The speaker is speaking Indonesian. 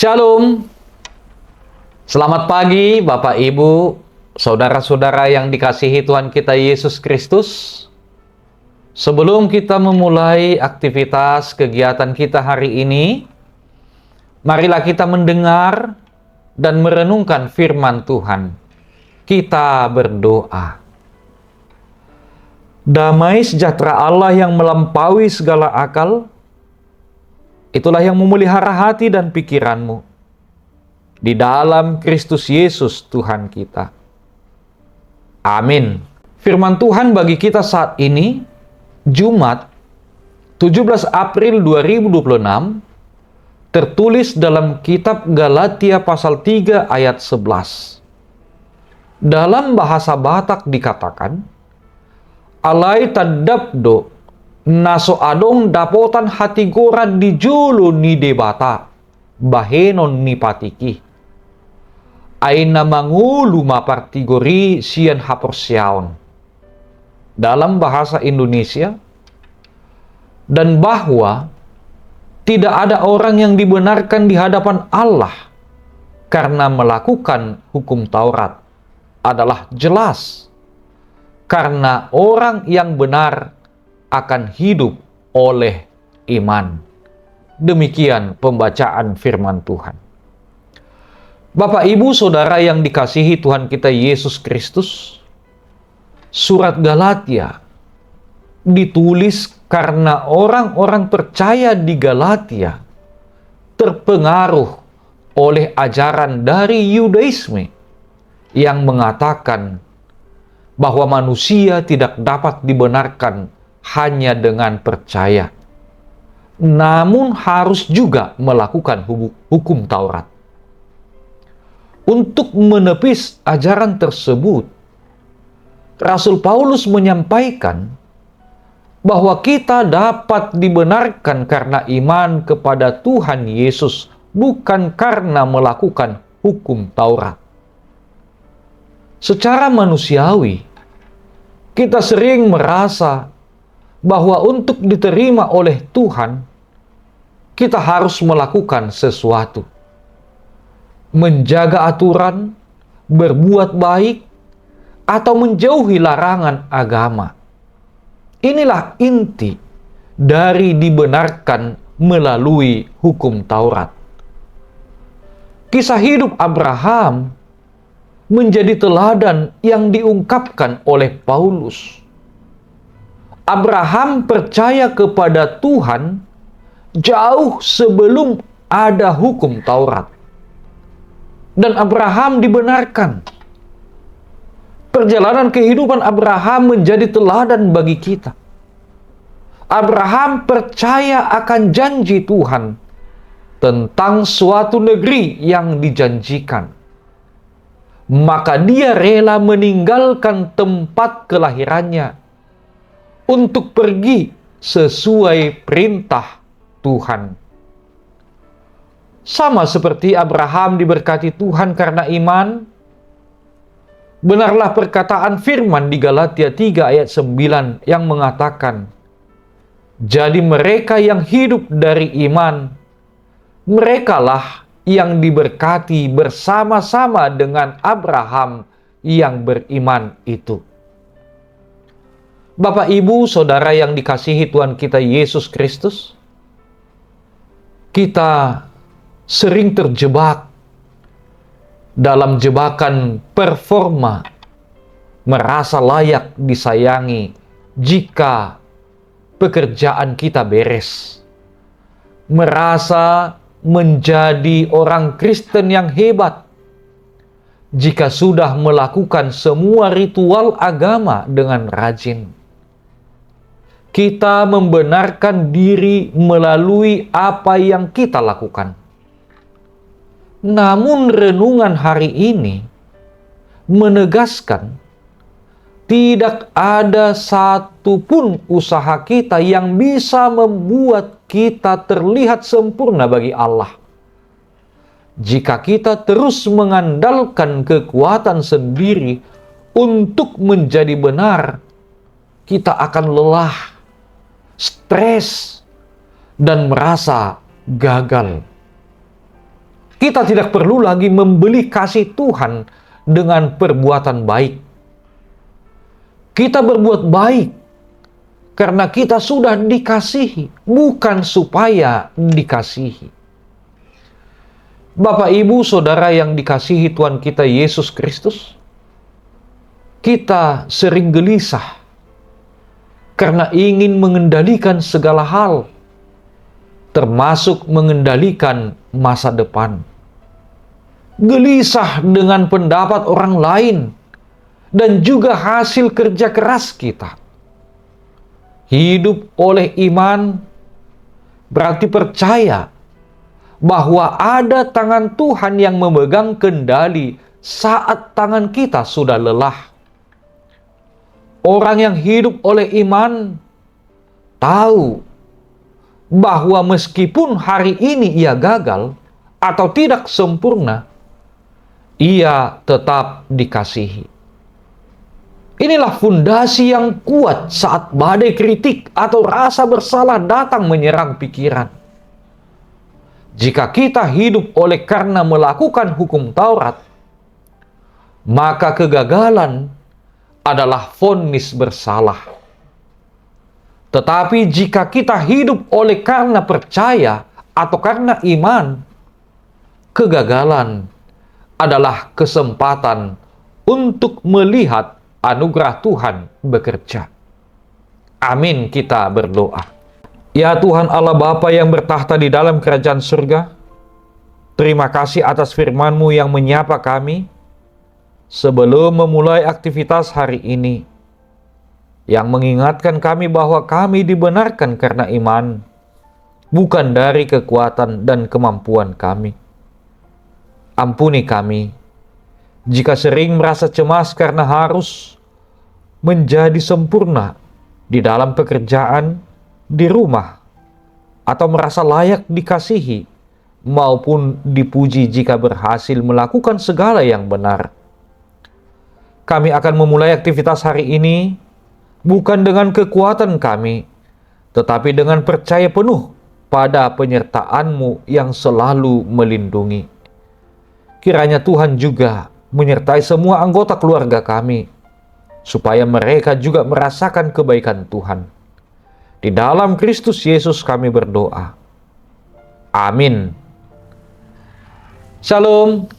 Shalom, selamat pagi Bapak Ibu, saudara-saudara yang dikasihi Tuhan kita Yesus Kristus. Sebelum kita memulai aktivitas kegiatan kita hari ini, marilah kita mendengar dan merenungkan firman Tuhan. Kita berdoa. Damai sejahtera Allah yang melampaui segala akal, itulah yang memelihara hati dan pikiranmu di dalam Kristus Yesus Tuhan kita. Amin. Firman Tuhan bagi kita saat ini, Jumat 17 April 2026, tertulis dalam kitab Galatia pasal 3 ayat 11. Dalam bahasa Batak dikatakan, alai tadabdo naso adong dapotan hati gora di julu ni debata bahenon ni patiki aina mangulu mapartigori sian haporsiaon. Dalam bahasa Indonesia, dan bahwa tidak ada orang yang dibenarkan di hadapan Allah karena melakukan hukum Taurat adalah jelas, karena orang yang benar akan hidup oleh iman. Demikian pembacaan firman Tuhan. Bapak, Ibu, Saudara yang dikasihi Tuhan kita Yesus Kristus, surat Galatia ditulis karena orang-orang percaya di Galatia terpengaruh oleh ajaran dari Yudaisme yang mengatakan bahwa manusia tidak dapat dibenarkan hanya dengan percaya, namun harus juga melakukan hukum Taurat. Untuk menepis ajaran tersebut, Rasul Paulus menyampaikan bahwa kita dapat dibenarkan karena iman kepada Tuhan Yesus, bukan karena melakukan hukum Taurat. Secara manusiawi, kita sering merasa bahwa untuk diterima oleh Tuhan, kita harus melakukan sesuatu. Menjaga aturan, berbuat baik, atau menjauhi larangan agama. Inilah inti dari dibenarkan melalui hukum Taurat. Kisah hidup Abraham menjadi teladan yang diungkapkan oleh Paulus. Abraham percaya kepada Tuhan jauh sebelum ada hukum Taurat. Dan Abraham dibenarkan. Perjalanan kehidupan Abraham menjadi teladan bagi kita. Abraham percaya akan janji Tuhan tentang suatu negeri yang dijanjikan. Maka dia rela meninggalkan tempat kelahirannya untuk pergi sesuai perintah Tuhan. Sama seperti Abraham diberkati Tuhan karena iman, benarlah perkataan firman di Galatia 3 ayat 9 yang mengatakan, jadi mereka yang hidup dari iman, merekalah yang diberkati bersama-sama dengan Abraham yang beriman itu. Bapak, Ibu, Saudara yang dikasihi Tuhan kita Yesus Kristus, kita sering terjebak dalam jebakan performa, merasa layak disayangi jika pekerjaan kita beres, merasa menjadi orang Kristen yang hebat jika sudah melakukan semua ritual agama dengan rajin. Kita membenarkan diri melalui apa yang kita lakukan. Namun renungan hari ini menegaskan tidak ada satupun usaha kita yang bisa membuat kita terlihat sempurna bagi Allah. Jika kita terus mengandalkan kekuatan sendiri untuk menjadi benar, kita akan lelah, stres, dan merasa gagal. Kita tidak perlu lagi membeli kasih Tuhan dengan perbuatan baik. Kita berbuat baik karena kita sudah dikasihi, bukan supaya dikasihi. Bapak, Ibu, Saudara yang dikasihi Tuhan kita Yesus Kristus, kita sering gelisah karena ingin mengendalikan segala hal, termasuk mengendalikan masa depan. Gelisah dengan pendapat orang lain dan juga hasil kerja keras kita. Hidup oleh iman berarti percaya bahwa ada tangan Tuhan yang memegang kendali saat tangan kita sudah lelah. Orang yang hidup oleh iman tahu bahwa meskipun hari ini ia gagal atau tidak sempurna, ia tetap dikasihi. Inilah fondasi yang kuat saat badai kritik atau rasa bersalah datang menyerang pikiran. Jika kita hidup oleh karena melakukan hukum Taurat, maka kegagalan adalah vonis bersalah. Tetapi jika kita hidup oleh karena percaya atau karena iman, kegagalan adalah kesempatan untuk melihat anugerah Tuhan bekerja. Amin, kita berdoa. Ya Tuhan Allah Bapa yang bertahta di dalam kerajaan surga, terima kasih atas firman-Mu yang menyapa kami sebelum memulai aktivitas hari ini, yang mengingatkan kami bahwa kami dibenarkan karena iman, bukan dari kekuatan dan kemampuan kami. Ampuni kami jika sering merasa cemas karena harus menjadi sempurna di dalam pekerjaan, di rumah, atau merasa layak dikasihi maupun dipuji jika berhasil melakukan segala yang benar. Kami akan memulai aktivitas hari ini bukan dengan kekuatan kami, tetapi dengan percaya penuh pada penyertaan-Mu yang selalu melindungi. Kiranya Tuhan juga menyertai semua anggota keluarga kami, supaya mereka juga merasakan kebaikan Tuhan. Di dalam Kristus Yesus kami berdoa. Amin. Shalom.